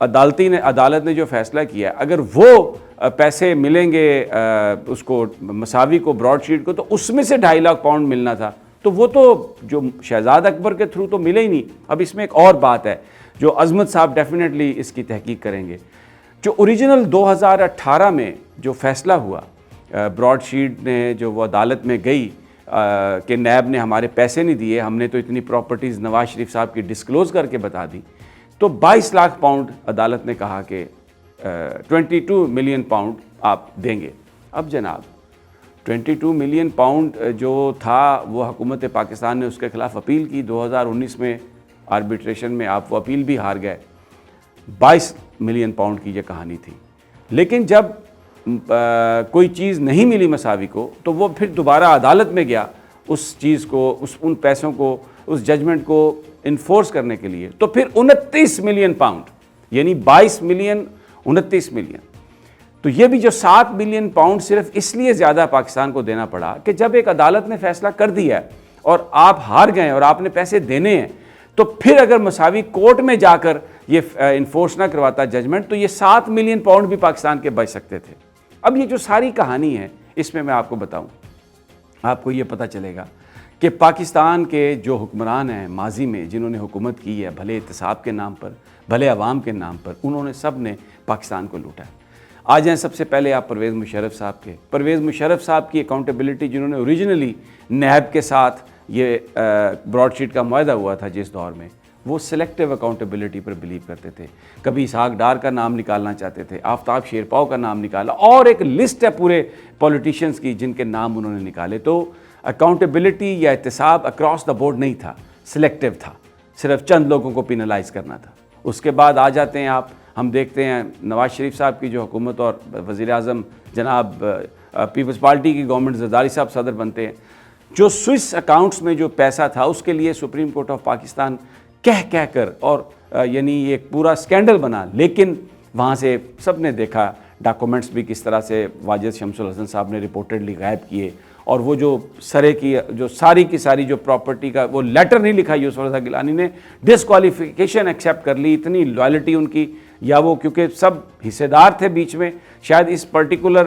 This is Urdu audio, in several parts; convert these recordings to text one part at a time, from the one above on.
عدالت نے جو فیصلہ کیا اگر وہ پیسے ملیں گے اس کو مساوی کو براڈ شیٹ کو تو اس میں سے 2.5 لاکھ پاؤنڈ ملنا تھا، تو وہ تو جو شہزاد اکبر کے تھرو تو ملے ہی نہیں۔ اب اس میں ایک اور بات ہے جو عظمت صاحب ڈیفینیٹلی اس کی تحقیق کریں گے، جو اوریجنل 2018 میں جو فیصلہ ہوا براڈ شیٹ نے جو وہ عدالت میں گئی کہ نیب نے ہمارے پیسے نہیں دیے، ہم نے تو اتنی پراپرٹیز نواز شریف صاحب کی ڈسکلوز کر کے بتا دی، تو 22 لاکھ پاؤنڈ عدالت نے کہا کہ 22 ملین پاؤنڈ آپ دیں گے۔ اب جناب 22 ملین پاؤنڈ جو تھا وہ حکومت پاکستان نے اس کے خلاف اپیل کی 2019 میں آربیٹریشن میں، آپ وہ اپیل بھی ہار گئے۔ 22 ملین پاؤنڈ کی یہ کہانی تھی، لیکن جب کوئی چیز نہیں ملی مساوی کو تو وہ پھر دوبارہ عدالت میں گیا اس چیز کو، ان پیسوں کو، اس ججمنٹ کو انفورس کرنے کے لیے، تو پھر 29 ملین پاؤنڈ، یعنی 22 ملین 29 ملین، تو یہ بھی جو 7 ملین پاؤنڈ صرف اس لیے زیادہ پاکستان کو دینا پڑا کہ جب ایک عدالت نے فیصلہ کر دیا ہے اور آپ ہار گئے اور آپ نے پیسے دینے ہیں، تو پھر اگر مساوی کورٹ میں جا کر یہ انفورس نہ کرواتا ججمنٹ تو یہ 7 ملین پاؤنڈ بھی پاکستان کے بچ سکتے تھے۔ اب یہ جو ساری کہانی ہے اس میں آپ کو بتاؤں، آپ کو یہ پتہ چلے گا کہ پاکستان کے جو حکمران ہیں ماضی میں جنہوں نے حکومت کی ہے، بھلے احتساب کے نام پر، بھلے عوام کے نام پر، انہوں نے سب نے پاکستان کو لوٹا ہے۔ آ جائیں سب سے پہلے آپ پرویز مشرف صاحب کے، پرویز مشرف صاحب کی اکاؤنٹیبلٹی جنہوں نے اوریجنلی نیب کے ساتھ یہ براڈ شیٹ کا معاہدہ ہوا تھا جس دور میں، وہ سلیکٹیو اکاؤنٹیبلٹی پر بلیو کرتے تھے، کبھی اسحاق ڈار کا نام نکالنا چاہتے تھے، آفتاب شیرپاؤ کا نام نکالا، اور ایک لسٹ ہے پورے پولیٹیشینز کی جن کے نام انہوں نے نکالے۔ تو اکاؤنٹیبلٹی یا احتساب اکراس دا بورڈ نہیں تھا، سلیکٹیو تھا، صرف چند لوگوں کو پینلائز کرنا تھا۔ اس کے بعد آ جاتے ہیں آپ، ہم دیکھتے ہیں نواز شریف صاحب کی جو حکومت اور وزیر اعظم جناب پیپلز پارٹی کی گورنمنٹ، زرداری صاحب صدر بنتے ہیں، جو سوئس اکاؤنٹس میں جو پیسہ تھا اس کے لیے سپریم کورٹ آف پاکستان کہہ کر اور یعنی ایک پورا سکینڈل بنا، لیکن وہاں سے سب نے دیکھا ڈاکومنٹس بھی کس طرح سے واجد شمس الحسن صاحب نے رپورٹڈلی غائب کیے، اور وہ جو سرے کی جو ساری کی ساری جو پراپرٹی کا وہ لیٹر نہیں لکھا یوسف رضا گیلانی نے، ڈسکوالیفیکیشن ایکسیپٹ کر لی، اتنی لائلٹی ان کی، یا وہ کیونکہ سب حصے دار تھے بیچ میں، شاید اس پرٹیکولر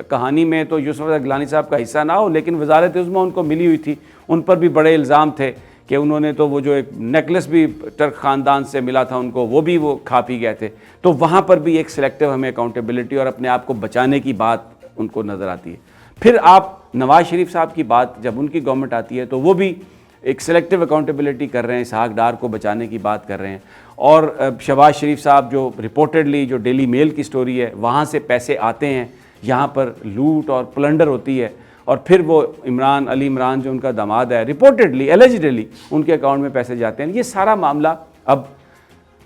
کہانی میں تو یوسف رضا گیلانی صاحب کا حصہ نہ ہو، لیکن وزارت عظمیٰ ان کو ملی ہوئی تھی، ان پر بھی بڑے الزام تھے کہ انہوں نے تو وہ جو ایک نیکلس بھی ٹرک خاندان سے ملا تھا ان کو، وہ بھی وہ کھا پی گئے تھے۔ تو وہاں پر بھی ایک سلیکٹیو ہمیں اکاؤنٹیبلٹی اور اپنے آپ کو بچانے کی بات ان کو نظر آتی ہے۔ پھر آپ نواز شریف صاحب کی بات جب ان کی گورنمنٹ آتی ہے تو وہ بھی ایک سلیکٹیو اکاؤنٹیبلٹی کر رہے ہیں، اسحاق ڈار کو بچانے کی بات کر رہے ہیں، اور شہباز شریف صاحب جو رپورٹڈلی جو ڈیلی میل کی سٹوری ہے وہاں سے پیسے آتے ہیں، یہاں پر لوٹ اور پلنڈر ہوتی ہے، اور پھر وہ علی عمران جو ان کا داماد ہے، رپورٹڈلی ایلیجڈلی ان کے اکاؤنٹ میں پیسے جاتے ہیں۔ یہ سارا معاملہ اب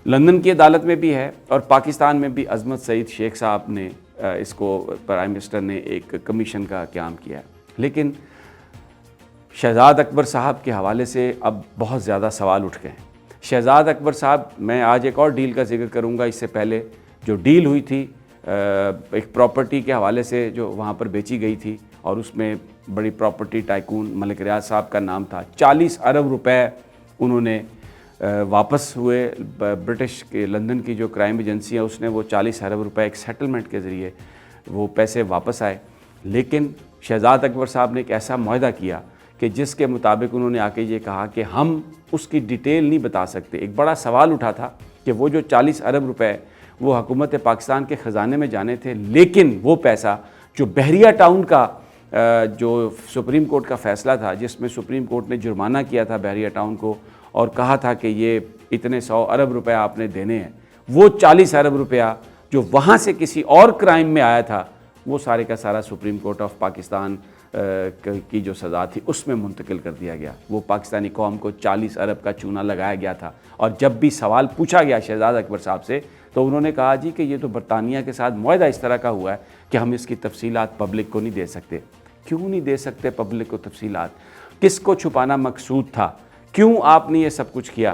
لندن کی عدالت میں بھی ہے اور پاکستان میں بھی عظمت سعید شیخ صاحب نے اس کو پرائم منسٹر نے ایک کمیشن کا قیام کیا ہے، لیکن شہزاد اکبر صاحب کے حوالے سے اب بہت زیادہ سوال اٹھ گئے ہیں۔ شہزاد اکبر صاحب، میں آج ایک اور ڈیل کا ذکر کروں گا، اس سے پہلے جو ڈیل ہوئی تھی ایک پراپرٹی کے حوالے سے جو وہاں پر بیچی گئی تھی، اور اس میں بڑی پراپرٹی ٹائکون ملک ریاض صاحب کا نام تھا، 40 ارب روپے انہوں نے واپس ہوئے۔ برٹش کے لندن کی جو کرائم ایجنسی ہے اس نے وہ 40 ارب روپے ایک سیٹلمنٹ کے ذریعے وہ پیسے واپس آئے، لیکن شہزاد اکبر صاحب نے ایک ایسا معاہدہ کیا کہ جس کے مطابق انہوں نے آ کے یہ کہا کہ ہم اس کی ڈیٹیل نہیں بتا سکتے۔ ایک بڑا سوال اٹھا تھا کہ وہ جو 40 ارب روپے وہ حکومت پاکستان کے خزانے میں جانے تھے، لیکن وہ پیسہ جو بحریہ ٹاؤن کا جو سپریم کورٹ کا فیصلہ تھا، جس میں سپریم کورٹ نے جرمانہ کیا تھا بحریہ ٹاؤن کو اور کہا تھا کہ یہ اتنے 100 ارب روپے آپ نے دینے ہیں، وہ 40 ارب روپیہ جو وہاں سے کسی اور کرائم میں آیا تھا، وہ سارے کا سارا سپریم کورٹ آف پاکستان کی جو سزا تھی اس میں منتقل کر دیا گیا۔ وہ پاکستانی قوم کو 40 ارب کا چونا لگایا گیا تھا، اور جب بھی سوال پوچھا گیا شہزاد اکبر صاحب سے تو انہوں نے کہا جی کہ یہ تو برطانیہ کے ساتھ معاہدہ اس طرح کا ہوا ہے کہ ہم اس کی تفصیلات پبلک کو نہیں دے سکتے۔ کیوں نہیں دے سکتے پبلک کو تفصیلات؟ کس کو چھپانا مقصود تھا؟ کیوں آپ نے یہ سب کچھ کیا؟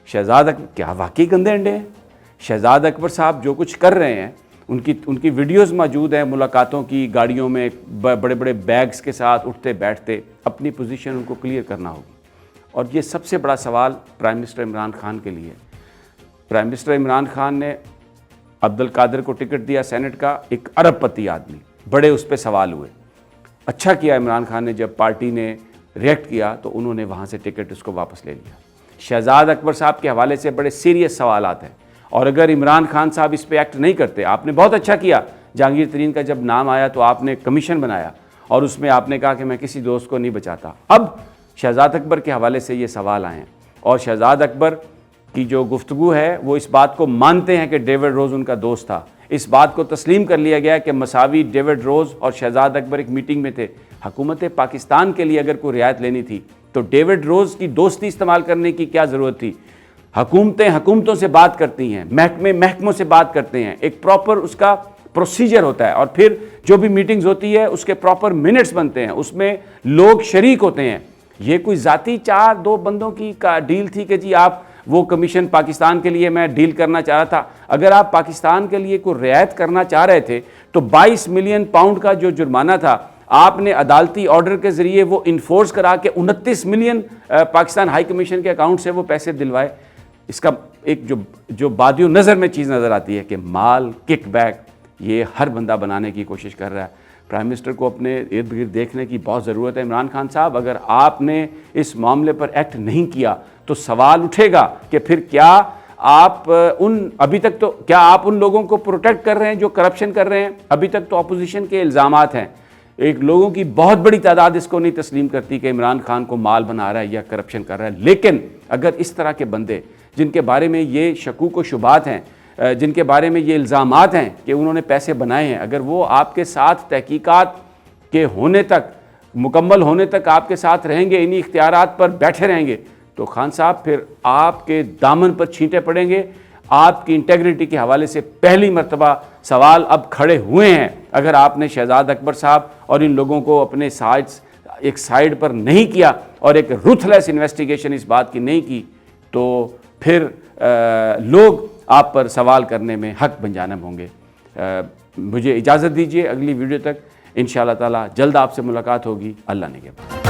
شہزاد اکبر کیا واقعی گندے انڈے ہیں؟ شہزاد اکبر صاحب جو کچھ کر رہے ہیں، ان کی ویڈیوز موجود ہیں ملاقاتوں کی، گاڑیوں میں بڑے بڑے بیگز کے ساتھ اٹھتے بیٹھتے، اپنی پوزیشن ان کو کلیئر کرنا ہوگی۔ اور یہ سب سے بڑا سوال پرائم منسٹر عمران خان کے لیے۔ پرائم منسٹر عمران خان نے عبد القادر کو ٹکٹ دیا سینٹ کا، ایک ارب پتی آدمی، بڑے اس پہ سوال ہوئے۔ اچھا کیا عمران خان نے، جب پارٹی نے ریئیکٹ کیا تو انہوں نے وہاں سے ٹکٹ اس کو واپس لے لیا۔ شہزاد اکبر صاحب کے حوالے سے بڑے سیریس سوالات ہیں، اور اگر عمران خان صاحب اس پہ ایکٹ نہیں کرتے، آپ نے بہت اچھا کیا، جہانگیر ترین کا جب نام آیا تو آپ نے کمیشن بنایا اور اس میں آپ نے کہا کہ میں کسی دوست کو نہیں بچاتا۔ اب شہزاد اکبر کے حوالے سے یہ سوال آئے ہیں، اور شہزاد اکبر کی جو گفتگو ہے وہ اس بات کو مانتے ہیں کہ ڈیوڈ روز ان کا دوست تھا، اس بات کو تسلیم کر لیا گیا کہ مساوی ڈیوڈ روز اور شہزاد اکبر ایک میٹنگ میں تھے۔ حکومت پاکستان کے لیے اگر کوئی رعایت لینی تھی تو ڈیوڈ روز کی دوستی استعمال کرنے کی کیا ضرورت تھی؟ حکومتیں حکومتوں سے بات کرتی ہیں، محکمے محکموں سے بات کرتے ہیں، ایک پراپر اس کا پروسیجر ہوتا ہے، اور پھر جو بھی میٹنگز ہوتی ہے اس کے پراپر منٹس بنتے ہیں، اس میں لوگ شریک ہوتے ہیں۔ یہ کوئی ذاتی دو بندوں کی ڈیل تھی کہ جی آپ وہ کمیشن پاکستان کے لیے میں ڈیل کرنا چاہ رہا تھا؟ اگر آپ پاکستان کے لیے کوئی رعایت کرنا چاہ رہے تھے تو 22 ملین پاؤنڈ کا جو جرمانہ تھا آپ نے عدالتی آرڈر کے ذریعے وہ انفورس کرا کے 29 ملین پاکستان ہائی کمیشن کے اکاؤنٹ سے وہ پیسے دلوائے۔ اس کا ایک جو بادیو نظر میں چیز نظر آتی ہے کہ مال کک بیک یہ ہر بندہ بنانے کی کوشش کر رہا ہے۔ پرائم منسٹر کو اپنے ارد گرد دیکھنے کی بہت ضرورت ہے۔ عمران خان صاحب، اگر آپ نے اس معاملے پر ایکٹ نہیں کیا تو سوال اٹھے گا کہ پھر کیا آپ ابھی تک تو کیا آپ ان لوگوں کو پروٹیکٹ کر رہے ہیں جو کرپشن کر رہے ہیں؟ ابھی تک تو اپوزیشن کے الزامات ہیں، ایک لوگوں کی بہت بڑی تعداد اس کو نہیں تسلیم کرتی کہ عمران خان کو مال بنا رہا ہے یا کرپشن کر رہا ہے، لیکن اگر اس طرح کے بندے جن کے بارے میں یہ شکوک و شبہات ہیں، جن کے بارے میں یہ الزامات ہیں کہ انہوں نے پیسے بنائے ہیں، اگر وہ آپ کے ساتھ تحقیقات کے ہونے تک، مکمل ہونے تک آپ کے ساتھ رہیں گے، انہی اختیارات پر بیٹھے رہیں گے، تو خان صاحب پھر آپ کے دامن پر چھینٹے پڑیں گے۔ آپ کی انٹیگریٹی کے حوالے سے پہلی مرتبہ سوال اب کھڑے ہوئے ہیں۔ اگر آپ نے شہزاد اکبر صاحب اور ان لوگوں کو اپنے ایک سائیڈ پر نہیں کیا اور ایک رuthless انویسٹیگیشن اس بات کی نہیں کی، تو پھر لوگ آپ پر سوال کرنے میں حق بن جانب ہوں گے۔ مجھے اجازت دیجیے، اگلی ویڈیو تک انشاءاللہ تعالی جلد آپ سے ملاقات ہوگی۔ اللہ نگہبان۔